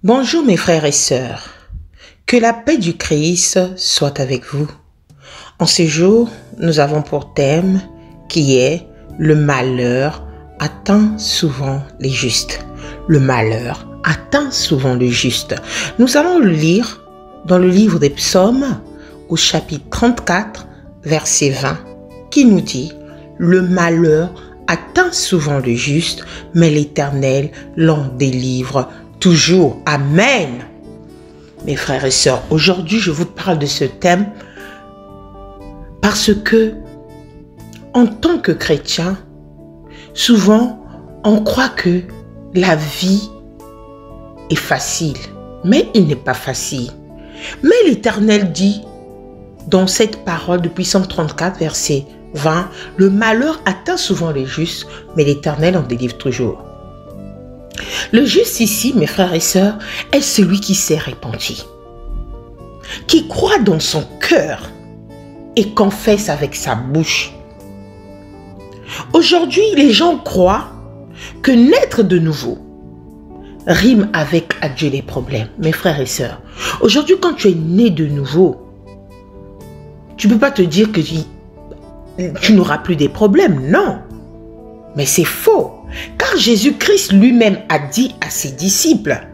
Bonjour mes frères et sœurs, que la paix du Christ soit avec vous. En ce jour, nous avons pour thème qui est le malheur atteint souvent les justes. Le malheur atteint souvent le juste. Nous allons le lire dans le livre des Psaumes au chapitre 34, verset 20, qui nous dit « Le malheur atteint souvent le juste, mais l'Éternel l'en délivre toujours. » Amen. Mes frères et sœurs, aujourd'hui je vous parle de ce thème parce que en tant que chrétien, souvent on croit que la vie est facile, mais il n'est pas facile. Mais l'Éternel dit dans cette parole depuis Psaume 34, verset 20, « Le malheur atteint souvent les justes, mais l'Éternel en délivre toujours. » Le juste ici, mes frères et sœurs, est celui qui s'est repenti, qui croit dans son cœur et confesse avec sa bouche. Aujourd'hui, les gens croient que naître de nouveau rime avec adieu les problèmes. Mes frères et sœurs, aujourd'hui, quand tu es né de nouveau, tu ne peux pas te dire que tu n'auras plus des problèmes. Non, mais c'est faux. Car Jésus-Christ lui-même a dit à ses disciples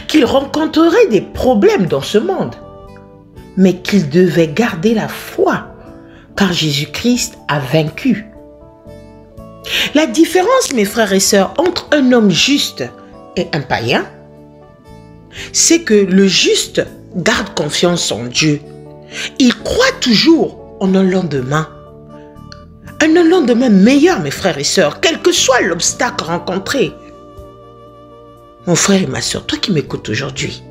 qu'il rencontrerait des problèmes dans ce monde, mais qu'ils devaient garder la foi, car Jésus-Christ a vaincu. La différence, mes frères et sœurs, entre un homme juste et un païen, c'est que le juste garde confiance en Dieu. Il croit toujours en un lendemain. Un lendemain meilleur, mes frères et sœurs, quel que soit l'obstacle rencontré. Mon frère et ma sœur, toi qui m'écoutes aujourd'hui,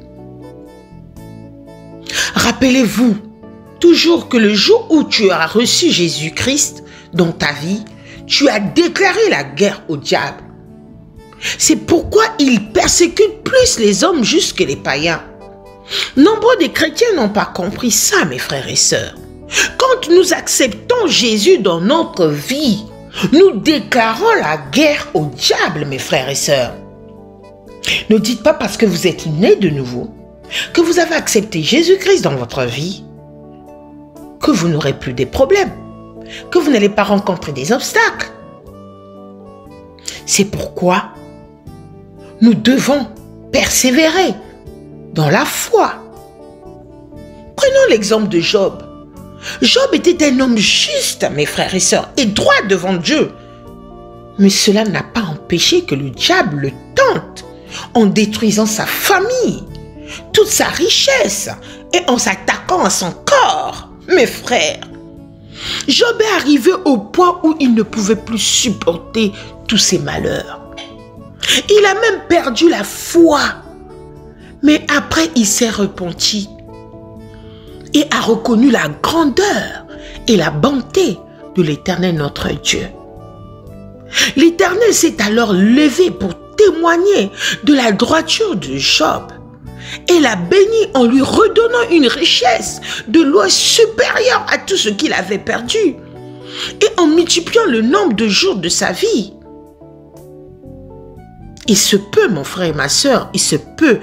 rappelez-vous toujours que le jour où tu as reçu Jésus-Christ dans ta vie, tu as déclaré la guerre au diable. C'est pourquoi il persécute plus les hommes justes que les païens. Nombreux des chrétiens n'ont pas compris ça, mes frères et sœurs. Quand nous acceptons Jésus dans notre vie, nous déclarons la guerre au diable, mes frères et sœurs. Ne dites pas parce que vous êtes nés de nouveau, que vous avez accepté Jésus-Christ dans votre vie, que vous n'aurez plus des problèmes, que vous n'allez pas rencontrer des obstacles. C'est pourquoi nous devons persévérer dans la foi. Prenons l'exemple de Job. Job était un homme juste, mes frères et sœurs, et droit devant Dieu. Mais cela n'a pas empêché que le diable le tente en détruisant sa famille, toute sa richesse et en s'attaquant à son corps. Mes frères, Job est arrivé au point où il ne pouvait plus supporter tous ses malheurs. Il a même perdu la foi. Mais après, il s'est repenti et a reconnu la grandeur et la bonté de l'Éternel notre Dieu. L'Éternel s'est alors levé pour témoigner de la droiture de Job et l'a béni en lui redonnant une richesse de loin supérieure à tout ce qu'il avait perdu et en multipliant le nombre de jours de sa vie. Il se peut, mon frère et ma sœur, il se peut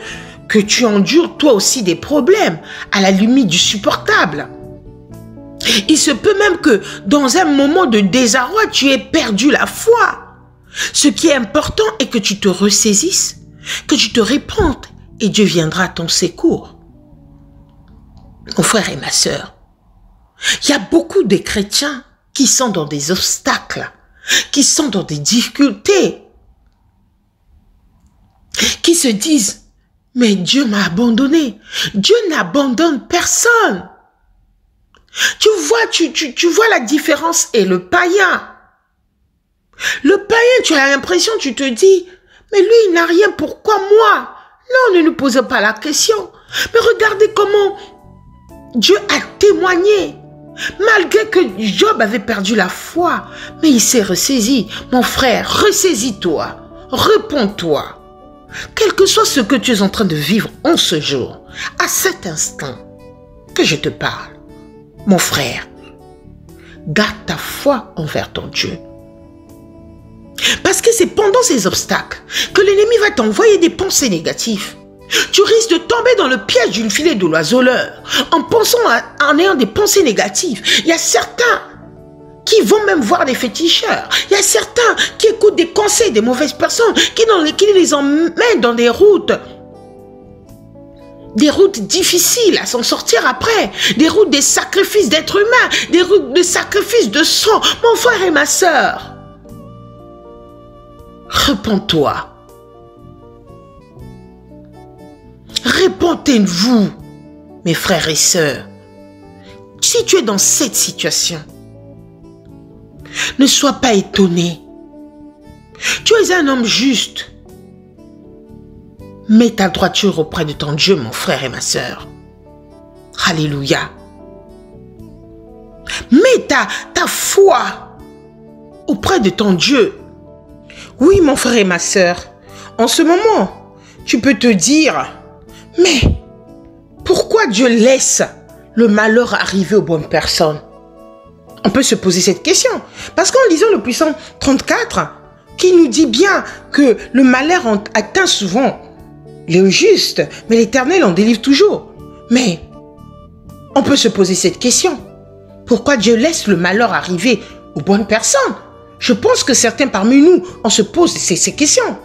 que tu endures toi aussi des problèmes à la limite du supportable. Il se peut même que dans un moment de désarroi, tu aies perdu la foi. Ce qui est important est que tu te ressaisisses, que tu te répandes et Dieu viendra à ton secours. Mon frère et ma sœur, il y a beaucoup de chrétiens qui sont dans des obstacles, qui sont dans des difficultés, qui se disent « Mais Dieu m'a abandonné. » Dieu n'abandonne personne. Tu vois la différence et le païen. Le païen, tu as l'impression, tu te dis « Mais lui, il n'a rien, pourquoi moi ?» Non, ne nous posez pas la question. Mais regardez comment Dieu a témoigné. Malgré que Job avait perdu la foi, mais il s'est ressaisi. Mon frère, ressaisis-toi, réponds-toi. Quel que soit ce que tu es en train de vivre en ce jour, à cet instant que je te parle, mon frère, garde ta foi envers ton Dieu. Parce que c'est pendant ces obstacles que l'ennemi va t'envoyer des pensées négatives. Tu risques de tomber dans le piège d'une filée de l'oiseleur en ayant des pensées négatives. Il y a certains qui vont même voir des féticheurs. Il y a certains qui écoutent des conseils des mauvaises personnes, qui les emmènent dans des routes difficiles à s'en sortir après, des routes des sacrifices d'êtres humains, des routes de sacrifices de sang. Mon frère et ma sœur, repens-toi. Repentez-vous, mes frères et sœurs. Si tu es dans cette situation, ne sois pas étonné. Tu es un homme juste. Mets ta droiture auprès de ton Dieu, mon frère et ma sœur. Alléluia. Mets ta foi auprès de ton Dieu. Oui, mon frère et ma sœur, en ce moment, tu peux te dire, mais pourquoi Dieu laisse le malheur arriver aux bonnes personnes? On peut se poser cette question. Parce qu'en lisant le Psaume 34, qui nous dit bien que le malheur atteint souvent les justes, mais l'Éternel en délivre toujours. Mais on peut se poser cette question. Pourquoi Dieu laisse le malheur arriver aux bonnes personnes? Je pense que certains parmi nous, on se pose ces questions.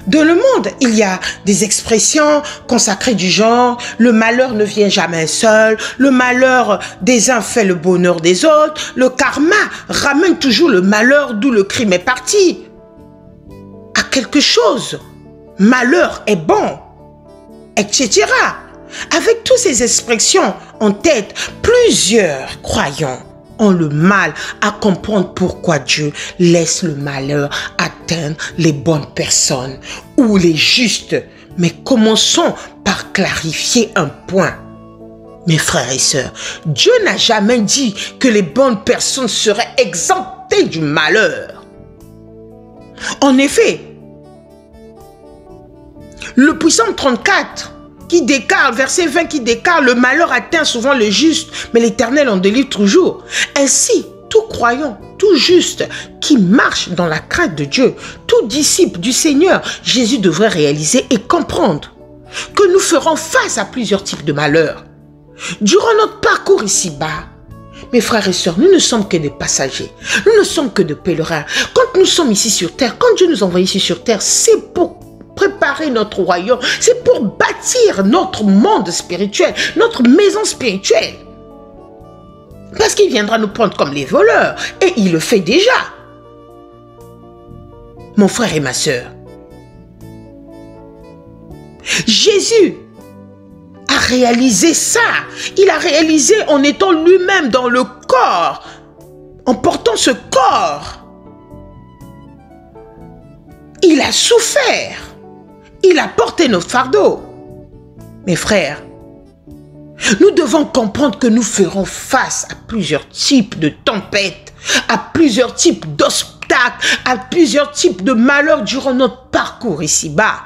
Dans le monde, il y a des expressions consacrées du genre « le malheur ne vient jamais seul »,« le malheur des uns fait le bonheur des autres »,« le karma ramène toujours le malheur d'où le crime est parti ». À quelque chose, malheur est bon, etc. Avec toutes ces expressions en tête, plusieurs croyants ont le mal à comprendre pourquoi Dieu laisse le malheur atteindre les bonnes personnes ou les justes. Mais commençons par clarifier un point. Mes frères et sœurs, Dieu n'a jamais dit que les bonnes personnes seraient exemptées du malheur. En effet, le Psaume 34 qui déclare, verset 20 qui déclare, le malheur atteint souvent le juste, mais l'Éternel en délivre toujours. Ainsi, tout croyant, tout juste, qui marche dans la crainte de Dieu, tout disciple du Seigneur, Jésus devrait réaliser et comprendre que nous ferons face à plusieurs types de malheurs. Durant notre parcours ici-bas, mes frères et sœurs, nous ne sommes que des passagers, nous ne sommes que des pèlerins. Quand nous sommes ici sur terre, quand Dieu nous envoie ici sur terre, c'est pour préparer notre royaume, c'est pour bâtir notre monde spirituel, notre maison spirituelle. Parce qu'il viendra nous prendre comme les voleurs, et il le fait déjà. Mon frère et ma sœur, Jésus a réalisé ça. Il a réalisé en étant lui-même dans le corps, en portant ce corps. Il a souffert. Il a porté nos fardeaux. Mes frères, nous devons comprendre que nous ferons face à plusieurs types de tempêtes, à plusieurs types d'obstacles, à plusieurs types de malheurs durant notre parcours ici-bas.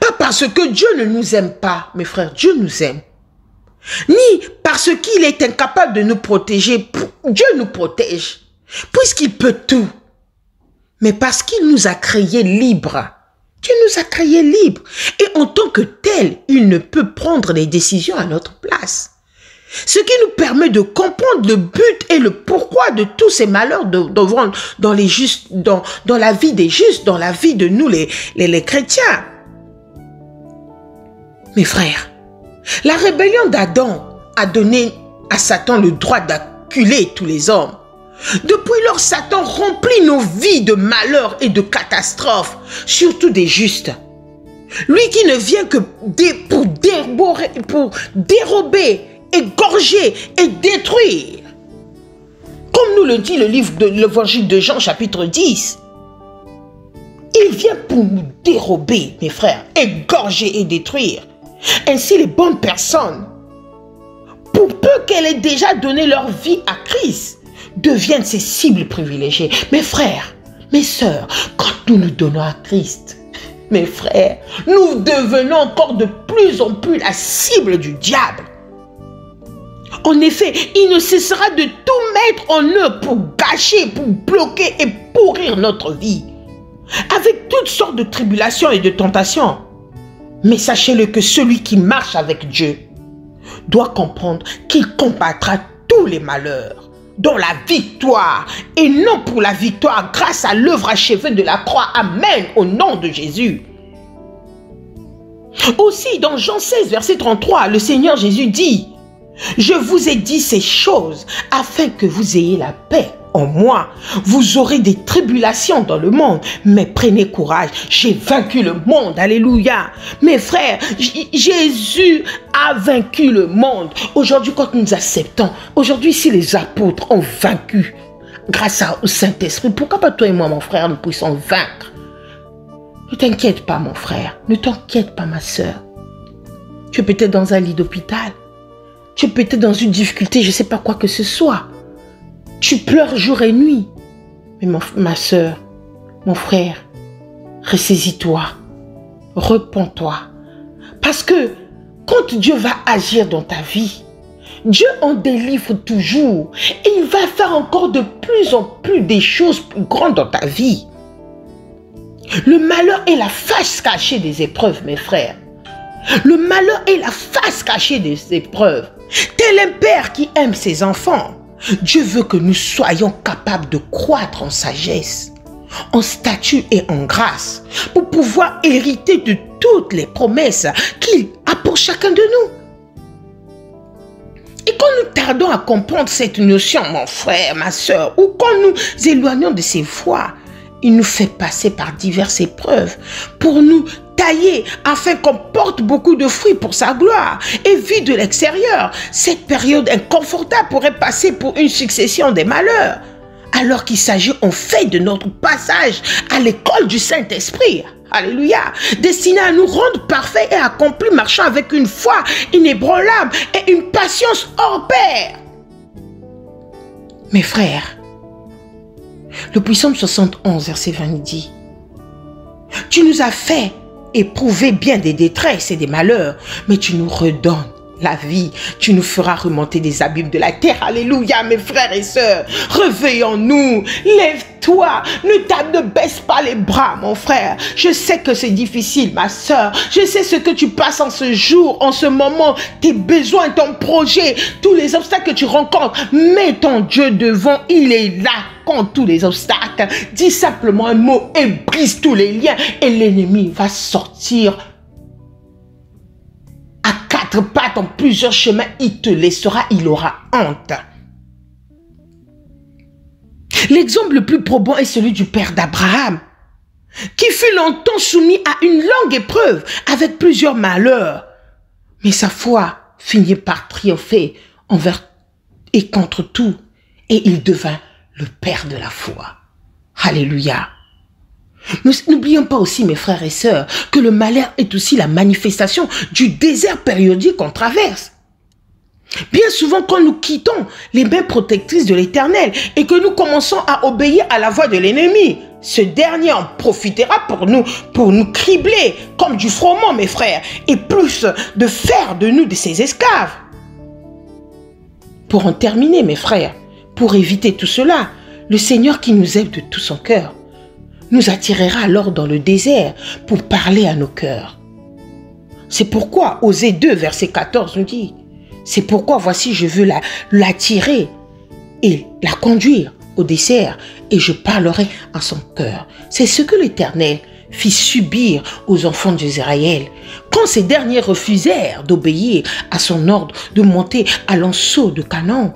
Pas parce que Dieu ne nous aime pas, mes frères, Dieu nous aime. Ni parce qu'il est incapable de nous protéger, Dieu nous protège, puisqu'il peut tout. Mais parce qu'il nous a créés libres. Dieu nous a créés libres. Et en tant que tel, il ne peut prendre les décisions à notre place. Ce qui nous permet de comprendre le but et le pourquoi de tous ces malheurs dans la vie des justes, dans la vie de nous les chrétiens. Mes frères, la rébellion d'Adam a donné à Satan le droit d'acculer tous les hommes. Depuis lors, Satan remplit nos vies de malheurs et de catastrophes, surtout des justes. Lui qui ne vient que pour dérober, égorger et détruire. Comme nous le dit le livre de l'évangile de Jean, chapitre 10. Il vient pour nous dérober, mes frères, égorger et détruire. Ainsi, les bonnes personnes, pour peu qu'elles aient déjà donné leur vie à Christ, deviennent ses cibles privilégiées. Mes frères, mes sœurs, quand nous nous donnons à Christ, mes frères, nous devenons encore de plus en plus la cible du diable. En effet, il ne cessera de tout mettre en œuvre pour gâcher, pour bloquer et pourrir notre vie. Avec toutes sortes de tribulations et de tentations. Mais sachez-le que celui qui marche avec Dieu doit comprendre qu'il combattra tous les malheurs dans la victoire et non pour la victoire grâce à l'œuvre achevée de la croix. Amen, au nom de Jésus. Aussi, dans Jean 16, verset 33, le Seigneur Jésus dit: je vous ai dit ces choses afin que vous ayez la paix en moi. Vous aurez des tribulations dans le monde, mais prenez courage, j'ai vaincu le monde. Alléluia. Mes frères, Jésus a vaincu le monde. Aujourd'hui, quand nous acceptons, aujourd'hui, si les apôtres ont vaincu grâce au Saint-Esprit, pourquoi pas toi et moi, mon frère, nous puissions vaincre? Ne t'inquiète pas, mon frère. Ne t'inquiète pas, ma soeur. Tu es peut-être dans un lit d'hôpital. Tu es peut-être dans une difficulté, je ne sais pas quoi que ce soit. Tu pleures jour et nuit. Mais ma soeur, mon frère, ressaisis-toi. Repens-toi. Parce que quand Dieu va agir dans ta vie, Dieu en délivre toujours. Et il va faire encore de plus en plus des choses plus grandes dans ta vie. Le malheur est la face cachée des épreuves, mes frères. Le malheur est la face cachée des épreuves. Tel un père qui aime ses enfants, Dieu veut que nous soyons capables de croître en sagesse, en statut et en grâce, pour pouvoir hériter de toutes les promesses qu'il a pour chacun de nous. Et quand nous tardons à comprendre cette notion, mon frère, ma soeur, ou quand nous éloignons de ses voies, il nous fait passer par diverses épreuves pour nous tailler afin qu'on porte beaucoup de fruits pour sa gloire. Et vu de l'extérieur, cette période inconfortable pourrait passer pour une succession des malheurs, alors qu'il s'agit en fait de notre passage à l'école du Saint-Esprit. Alléluia. Destiné à nous rendre parfaits et accomplis, marchant avec une foi inébranlable et une patience hors pair. Mes frères, le Psaume 71, verset 20 dit: tu nous as fait éprouver bien des détresses et des malheurs, mais tu nous redonnes la vie. Tu nous feras remonter des abîmes de la terre. Alléluia, mes frères et sœurs. Réveillons-nous. Lève-toi. Ne baisse pas les bras, mon frère. Je sais que c'est difficile, ma sœur. Je sais ce que tu passes en ce jour, en ce moment. Tes besoins, ton projet, tous les obstacles que tu rencontres. Mets ton Dieu devant. Il est là contre tous les obstacles. Dis simplement un mot et brise tous les liens. Et l'ennemi va sortir à quatre pattes en plusieurs chemins. Il te laissera, il aura honte. L'exemple le plus probant est celui du père d'Abraham, qui fut longtemps soumis à une longue épreuve avec plusieurs malheurs. Mais sa foi finit par triompher envers et contre tout, et il devint le père de la foi. Alléluia. N'oublions pas aussi, mes frères et sœurs, que le malheur est aussi la manifestation du désert périodique qu'on traverse. Bien souvent, quand nous quittons les mains protectrices de l'Éternel et que nous commençons à obéir à la voix de l'ennemi, ce dernier en profitera pour nous cribler comme du froment, mes frères, et plus de faire de nous de ses esclaves. Pour en terminer, mes frères, pour éviter tout cela, le Seigneur qui nous aime de tout son cœur nous attirera alors dans le désert pour parler à nos cœurs. C'est pourquoi Osée 2, verset 14 nous dit: c'est pourquoi voici je veux l'attirer et la conduire au désert et je parlerai à son cœur. C'est ce que l'Éternel fit subir aux enfants d'Israël quand ces derniers refusèrent d'obéir à son ordre de monter à l'assaut de Canaan,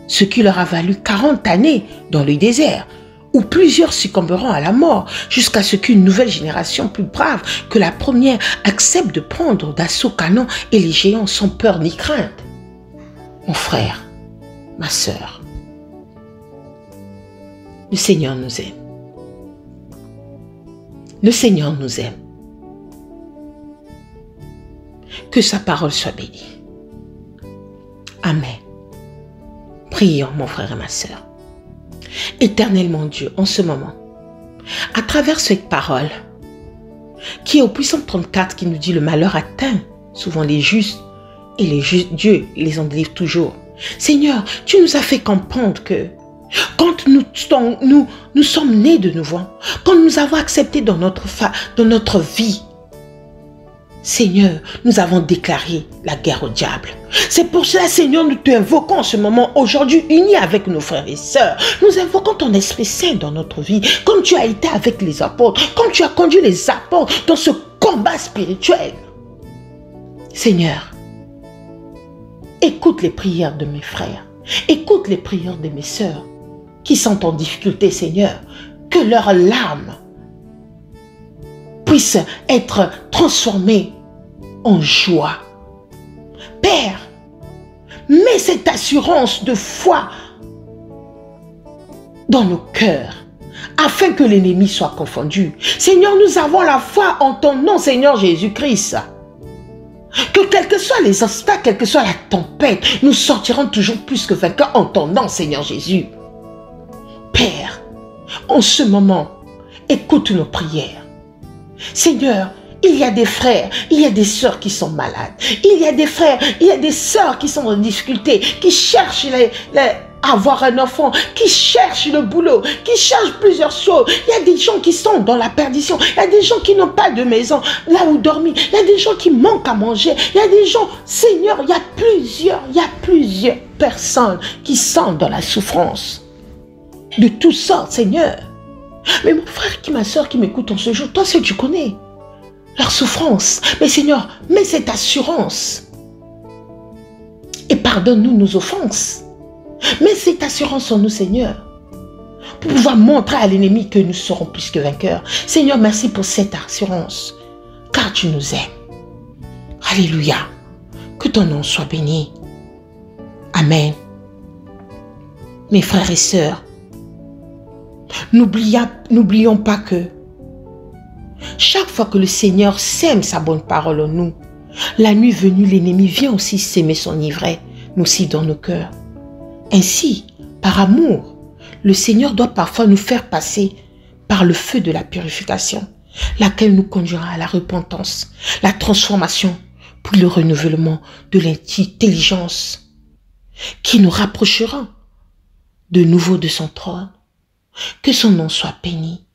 ce qui leur a valu 40 années dans le désert, où plusieurs succomberont à la mort, jusqu'à ce qu'une nouvelle génération plus brave que la première accepte de prendre d'assaut Canaan et les géants sans peur ni crainte. Mon frère, ma sœur, le Seigneur nous aime. Le Seigneur nous aime. Que sa parole soit bénie. Amen. Prions, mon frère et ma sœur. Éternel mon Dieu, en ce moment, à travers cette parole, qui est au Psaume 34, qui nous dit: le malheur atteint souvent les justes, et les justes, Dieu les en délivre toujours. Seigneur, tu nous as fait comprendre que quand nous sommes nés de nouveau, quand nous avons accepté dans notre vie, Seigneur, nous avons déclaré la guerre au diable. C'est pour cela, Seigneur, nous t'invoquons en ce moment, aujourd'hui, unis avec nos frères et sœurs. Nous invoquons ton Esprit Saint dans notre vie, comme tu as été avec les apôtres, comme tu as conduit les apôtres dans ce combat spirituel. Seigneur, écoute les prières de mes frères, écoute les prières de mes sœurs qui sont en difficulté, Seigneur, que leurs larmes puissent être transformées en joie. Père, mets cette assurance de foi dans nos cœurs, afin que l'ennemi soit confondu. Seigneur, nous avons la foi en ton nom, Seigneur Jésus-Christ. Que quels que soient les obstacles, quelle que soit la tempête, nous sortirons toujours plus que vainqueurs en ton nom, Seigneur Jésus. Père, en ce moment, écoute nos prières. Seigneur, il y a des frères, il y a des sœurs qui sont malades. Il y a des frères, il y a des sœurs qui sont en difficulté, qui cherchent à avoir un enfant, qui cherchent le boulot, qui cherchent plusieurs choses. Il y a des gens qui sont dans la perdition. Il y a des gens qui n'ont pas de maison, là où dormir. Il y a des gens qui manquent à manger. Il y a des gens, Seigneur, il y a plusieurs personnes qui sont dans la souffrance. De toutes sortes, Seigneur. Mais mon frère, ma soeur qui m'écoute en ce jour, toi seul tu connais leur souffrance. Mais Seigneur, mets cette assurance et pardonne-nous nos offenses. Mets cette assurance en nous, Seigneur, pour pouvoir montrer à l'ennemi que nous serons plus que vainqueurs. Seigneur, merci pour cette assurance, car tu nous aimes. Alléluia. Que ton nom soit béni. Amen. Mes frères et sœurs, n'oublions pas que chaque fois que le Seigneur sème sa bonne parole en nous, la nuit venue, l'ennemi vient aussi s'aimer son ivraie, nous aussi dans nos cœurs. Ainsi, par amour, le Seigneur doit parfois nous faire passer par le feu de la purification, laquelle nous conduira à la repentance, la transformation, puis le renouvellement de l'intelligence, qui nous rapprochera de nouveau de son trône. Que son nom soit béni.